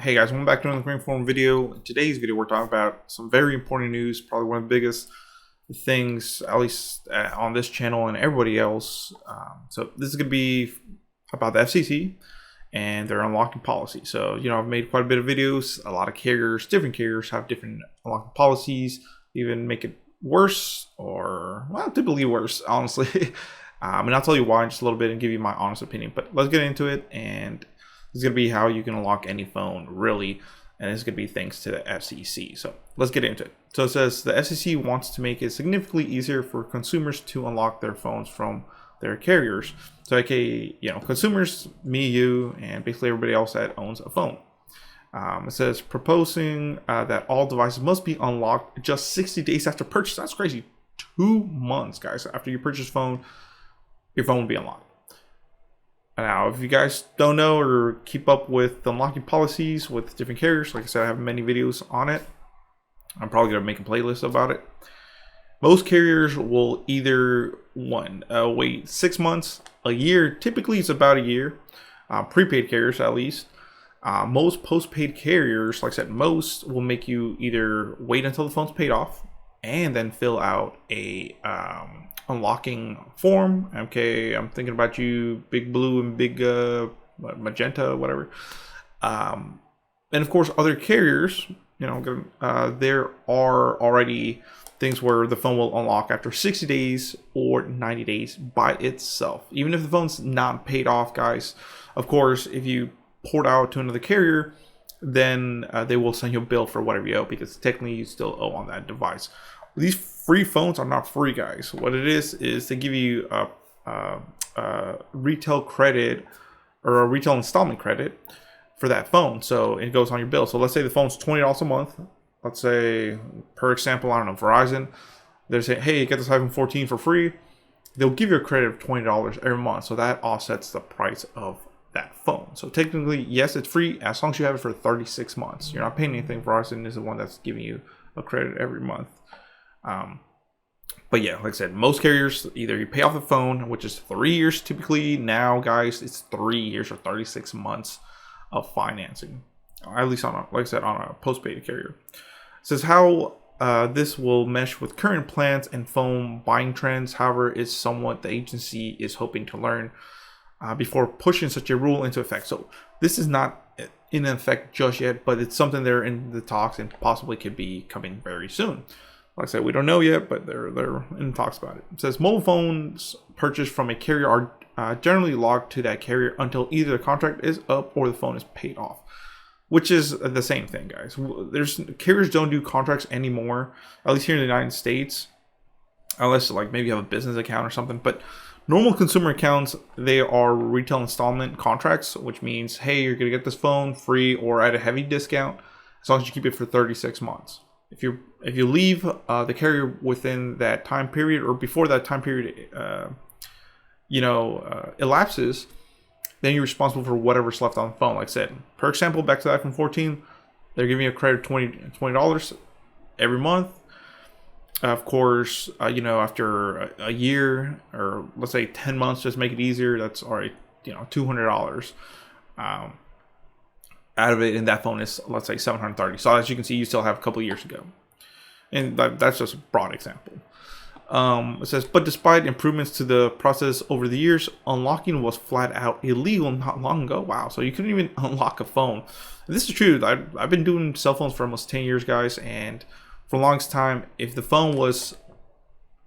Hey guys, welcome back to another Green Forum video. In today's video, we're talking about some very important news, probably one of the biggest things, at least on this channel and everybody else. So this is going to be about the FCC and their unlocking policy. So, I've made quite a bit of videos. A lot of carriers, different carriers have different unlocking policies, even make it worse or, well, typically worse, honestly. And I'll tell you why in just a little bit and give you my honest opinion. But let's get into it. And this is going to be how you can unlock any phone, really. And it's going to be thanks to the FCC. So let's get into it. So it says the FCC wants to make it significantly easier for consumers to unlock their phones from their carriers. So, consumers, me, you, and basically everybody else that owns a phone. It says proposing that all devices must be unlocked just 60 days after purchase. That's crazy. 2 months, guys, after you purchase phone, your phone will be unlocked. Now, if you guys don't know or keep up with the unlocking policies with different carriers, like I said, I have many videos on it. I'm probably going to make a playlist about it. Most carriers will either, wait 6 months, a year. Typically, it's about a year. Prepaid carriers, at least. Most postpaid carriers, like I said, most will make you either wait until the phone's paid off and then fill out a unlocking form. Okay, I'm thinking about you, Big Blue and Big Magenta, whatever. And of course, other carriers, there are already things where the phone will unlock after 60 days or 90 days by itself, even if the phone's not paid off, guys. Of course, if you port out to another carrier, then they will send you a bill for whatever you owe, because technically you still owe on that device. These free phones are not free, guys. What it is they give you a retail credit or a retail installment credit for that phone. So it goes on your bill. So let's say the phone's $20 a month. Let's say, per example, I don't know, Verizon. They're saying, hey, get this iPhone 14 for free. They'll give you a credit of $20 every month. So that offsets the price of that phone. So technically, yes, it's free as long as you have it for 36 months. You're not paying anything. Verizon is the one that's giving you a credit every month. But yeah, like I said, most carriers, either you pay off the phone, which is 3 years typically. Now, guys, it's 3 years or 36 months of financing, at least on like I said, on a postpaid carrier. It says how this will mesh with current plans and phone buying trends. However, is somewhat the agency is hoping to learn before pushing such a rule into effect. So this is not in effect just yet, but it's something they're in the talks and possibly could be coming very soon. Like I said, we don't know yet, but they're in talks about it. It says mobile phones purchased from a carrier are generally locked to that carrier until either the contract is up or the phone is paid off, which is the same thing, guys. Carriers don't do contracts anymore, at least here in the United States, unless like maybe you have a business account or something. But normal consumer accounts, they are retail installment contracts, which means, hey, you're gonna get this phone free or at a heavy discount as long as you keep it for 36 months. If you leave the carrier within that time period or before that time period elapses, then you're responsible for whatever's left on the phone. Like I said, per example, back to the iPhone 14, they're giving you a credit of $20 every month. Of course, after a year or let's say 10 months, just make it easier. That's already $200 out of it, and that phone is, let's say, $730. So as you can see, you still have a couple years to go, and that's just a broad example. It says, but despite improvements to the process over the years, unlocking was flat out illegal not long ago. Wow, so you couldn't even unlock a phone. And this is true. I've been doing cell phones for almost 10 years, guys, and for the longest time, if the phone was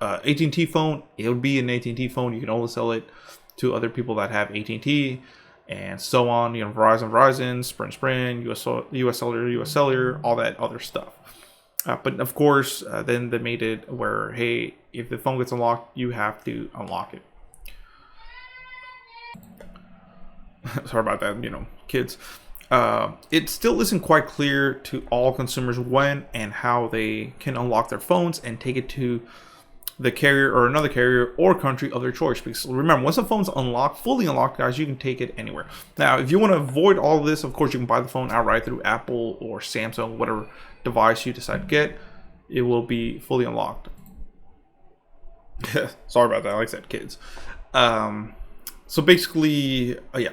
at&t phone, it would be an at&t phone. You can only sell it to other people that have at&t, and so on. Verizon, Sprint, US Cellular, all that other stuff. But of course, then they made it where, hey, if the phone gets unlocked, you have to unlock it. Sorry about that, kids. It still isn't quite clear to all consumers when and how they can unlock their phones and take it to the carrier or another carrier or country of their choice. Because remember, once the phone's unlocked, fully unlocked, guys, you can take it anywhere. Now, if you want to avoid all of this, of course, you can buy the phone outright through Apple or Samsung, whatever device you decide to get. It will be fully unlocked. Sorry about that. Like I said, kids. So basically, yeah.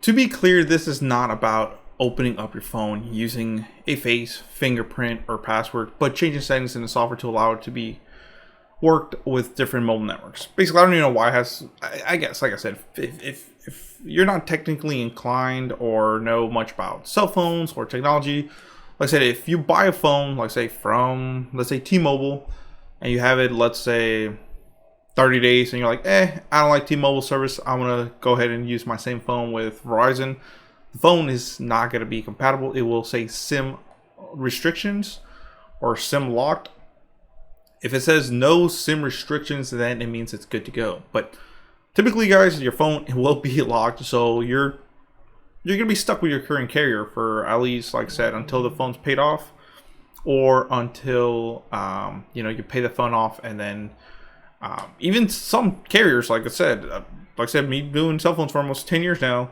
To be clear, this is not about opening up your phone using a face, fingerprint, or password, but changing settings in the software to allow it to be worked with different mobile networks. Basically, I don't even know why it has. I guess, like I said, if you're not technically inclined or know much about cell phones or technology, like I said, if you buy a phone, like say from, let's say T-Mobile, and you have it, let's say 30 days, and you're like, I don't like T-Mobile service, I'm gonna go ahead and use my same phone with Verizon. The phone is not gonna be compatible. It will say SIM restrictions or SIM locked. If it says no SIM restrictions, then it means it's good to go. But typically, guys, your phone will be locked, so you're gonna be stuck with your current carrier for at least, like I said, until the phone's paid off, or until you pay the phone off. And then even some carriers, like I said, me doing cell phones for almost 10 years now.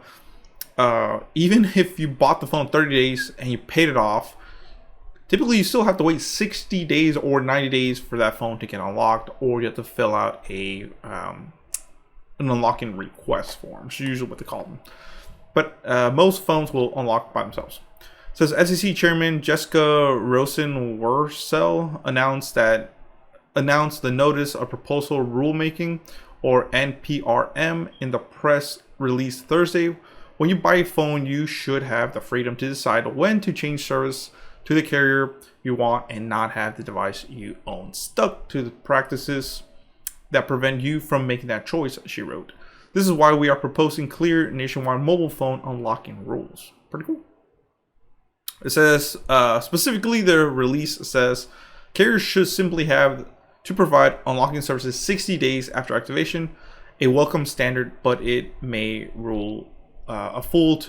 Even if you bought the phone 30 days and you paid it off, typically you still have to wait 60 days or 90 days for that phone to get unlocked, or you have to fill out an unlocking request form. It's usually what they call them. But most phones will unlock by themselves. It says SEC Chairman Jessica Rosenworcel announced the notice of proposal rulemaking, or NPRM, in the press release Thursday. When you buy a phone, you should have the freedom to decide when to change service to the carrier you want and not have the device you own stuck to the practices that prevent you from making that choice, she wrote. This is why we are proposing clear nationwide mobile phone unlocking rules. Pretty cool. It says, specifically, the release says carriers should simply have to provide unlocking services 60 days after activation, a welcome standard, but it may rule a fool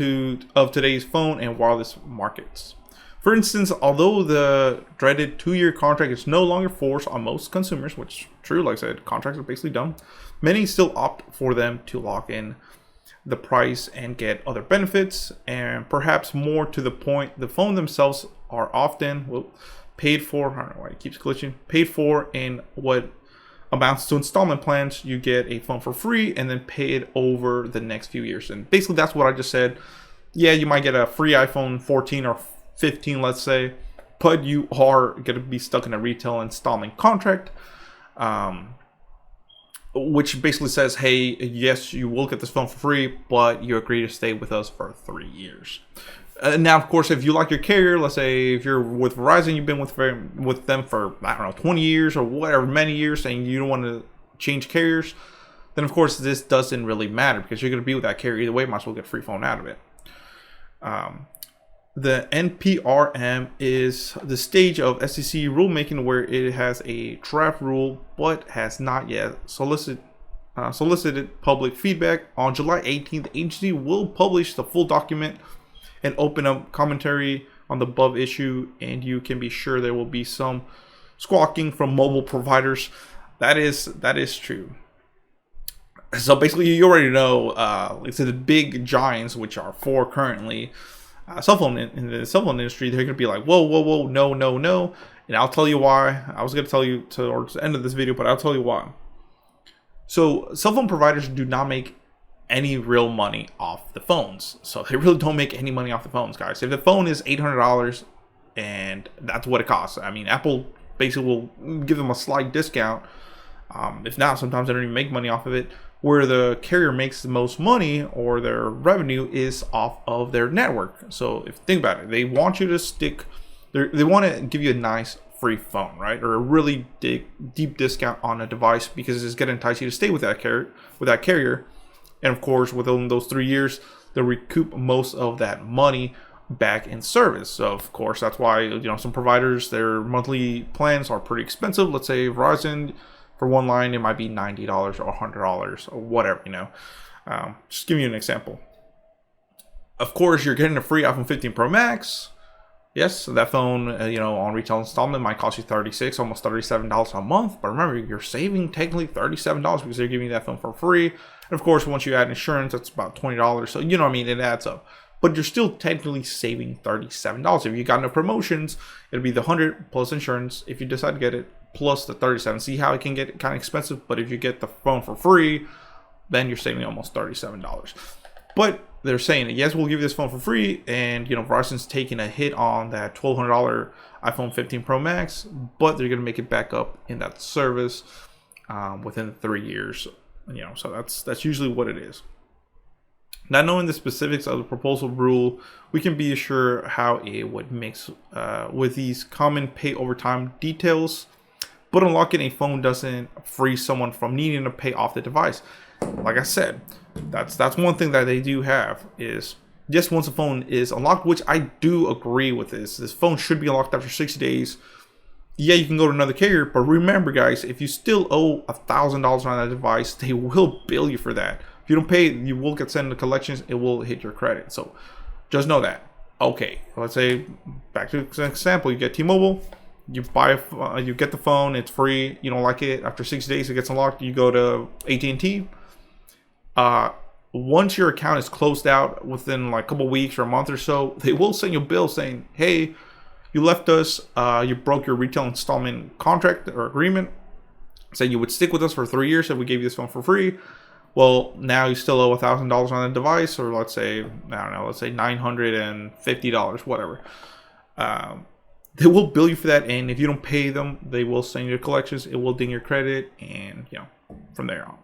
of today's phone and wireless markets. For instance, although the dreaded 2-year contract is no longer forced on most consumers, which is true, like I said, contracts are basically dumb, many still opt for them to lock in the price and get other benefits. And perhaps more to the point, the phone themselves are often paid for, I don't know why it keeps glitching, paid for in what amounts to installment plans. You get a phone for free and then pay it over the next few years. And basically that's what I just said. Yeah, you might get a free iPhone 14 or 15, let's say, but you are going to be stuck in a retail installment contract, which basically says, hey, yes, you will get this phone for free, but you agree to stay with us for 3 years. Now, of course, if you like your carrier, let's say if you're with Verizon, you've been with them for, I don't know, 20 years or whatever, many years, and you don't want to change carriers, then of course this doesn't really matter because you're going to be with that carrier either way. Might as well get a free phone out of it. The NPRM is the stage of SEC rulemaking where it has a draft rule but has not yet solicited public feedback. On July 18th, the agency will publish the full document and open up commentary on the above issue, and you can be sure there will be some squawking from mobile providers. That is true. So basically, you already know, it's the big giants, which are 4 currently. Cell phone in the cell phone industry, they're gonna be like, whoa, no, and I'll tell you why. I was gonna tell you towards the end of this video, but I'll tell you why. So cell phone providers do not make any real money off the phones. So they really don't make any money off the phones, guys. If the phone is $800 and that's what it costs, I mean, Apple basically will give them a slight discount. If not, sometimes they don't even make money off of it. Where the carrier makes the most money or their revenue is off of their network. So if you think about it, they want you to they want to give you a nice free phone, right? Or a really deep discount on a device because it's going to entice you to stay with that carrier. And of course, within those 3 years, they'll recoup most of that money back in service. So of course, that's why, some providers, their monthly plans are pretty expensive. Let's say Verizon, for one line, it might be $90 or $100 or whatever, Just give you an example. Of course, you're getting a free iPhone 15 Pro Max. Yes, so that phone, on retail installment might cost you $36, almost $37 a month. But remember, you're saving technically $37 because they're giving you that phone for free. And of course, once you add insurance, that's about $20. So, it adds up. But you're still technically saving $37. If you got no promotions, it'll be the $100 plus insurance if you decide to get it, plus the $37. See how it can get kind of expensive, but if you get the phone for free, then you're saving almost $37. But they're saying, yes, we'll give you this phone for free, and Verizon's taking a hit on that $1,200 iPhone 15 Pro Max, but they're gonna make it back up in that service within 3 years. So that's usually what it is. Not knowing the specifics of the proposal rule, we can be assured how it would mix with these common pay over time details, but unlocking a phone doesn't free someone from needing to pay off the device. Like I said, that's one thing that they do have is, yes, once a phone is unlocked, which I do agree with this phone should be unlocked after 60 days. Yeah, you can go to another carrier, but remember guys, if you still owe $1,000 on that device, they will bill you for that. If you don't pay, you will get sent to collections. It will hit your credit. So just know that. Okay, let's say, back to the example, you get T-Mobile, you you get the phone, it's free, you don't like it, after 60 days it gets unlocked, you go to at&t. Once your account is closed out within like a couple weeks or a month or so, they will send you a bill saying, hey, you left us, you broke your retail installment contract or agreement, saying you would stick with us for 3 years if we gave you this phone for free. Well, now you still owe $1,000 on the device, or let's say, I don't know, let's say $950, whatever. They will bill you for that, and if you don't pay them, they will send you to collections. It will ding your credit, and from there on.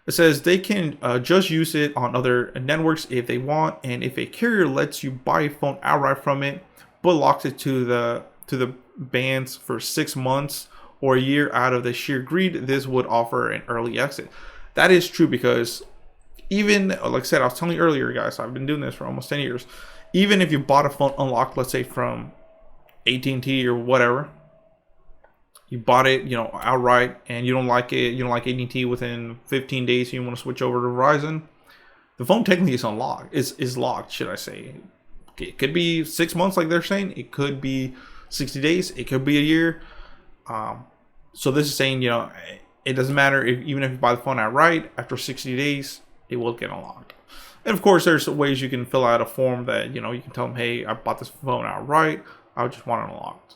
It says they can just use it on other networks if they want, and if a carrier lets you buy a phone outright from it, but locks it to the bands for 6 months or a year out of the sheer greed, this would offer an early exit. That is true, because even, like I said, I was telling you earlier, guys, I've been doing this for almost 10 years. Even if you bought a phone unlocked, let's say from at&t or whatever, you bought it, outright, and you don't like it, you don't like at&t within 15 days, and you want to switch over to Verizon, the phone technically is unlocked. Is locked, should I say. It could be 6 months, like they're saying. It could be 60 days. It could be a year. So this is saying, it doesn't matter even if you buy the phone outright, after 60 days, it will get unlocked. And of course, there's ways you can fill out a form that, you can tell them, hey, I bought this phone outright, I just want it unlocked.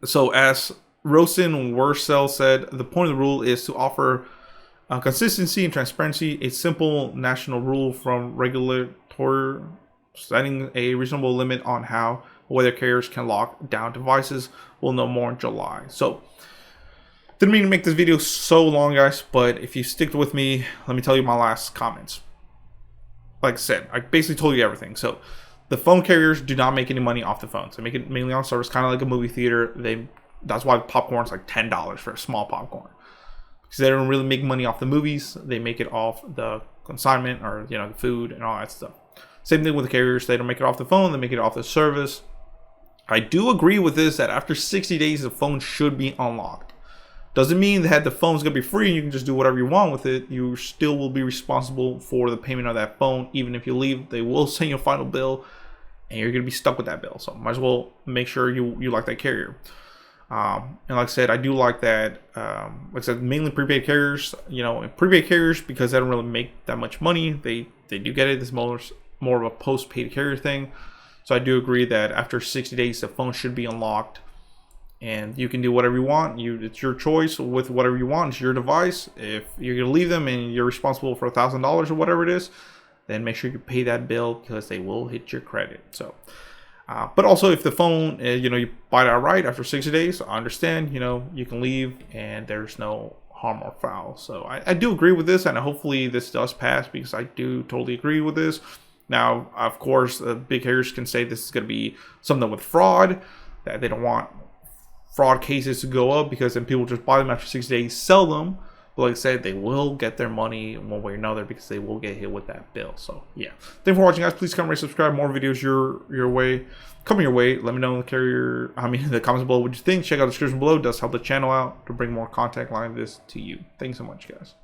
So as Rosen Wursell said, the point of the rule is to offer consistency and transparency, a simple national rule from regulator setting a reasonable limit on how whether carriers can lock down devices. We'll know more in July. So didn't mean to make this video so long, guys, but if you stick with me, let me tell you my last comments. Like I said, I basically told you everything. So the phone carriers do not make any money off the phones. They make it mainly on service, kind of like a movie theater. That's why popcorn's like $10 for a small popcorn, because they don't really make money off the movies. They make it off the consignment, or the food and all that stuff. Same thing with the carriers. They don't make it off the phone. They make it off the service. I do agree with this, that after 60 days, the phone should be unlocked. Doesn't mean that the phone's gonna be free and you can just do whatever you want with it. You still will be responsible for the payment of that phone. Even if you leave, they will send you a final bill, and you're gonna be stuck with that bill. So might as well make sure you like that carrier. And like I said, I do like that. Like I said, mainly prepaid carriers. Prepaid carriers, because they don't really make that much money. They do get it. This is more of a postpaid carrier thing. So I do agree that after 60 days, the phone should be unlocked. And you can do whatever you want. It's your choice with whatever you want. It's your device. If you're gonna leave them and you're responsible for $1,000 or whatever it is, then make sure you pay that bill, because they will hit your credit. So, but also if the phone, you buy it outright after 60 days, I understand. You can leave and there's no harm or foul. So I do agree with this, and hopefully this does pass, because I do totally agree with this. Now, of course, the big carriers can say this is going to be something with fraud, that they don't want fraud cases to go up, because then people just buy them after 6 days, sell them. But like I said, they will get their money one way or another, because they will get hit with that bill. So yeah, thanks for watching, guys. Please comment, rate, subscribe. More videos your way, coming your way. Let me know in the comments below what you think. Check out the description below. It does help the channel out to bring more content like this to you. Thanks so much, guys.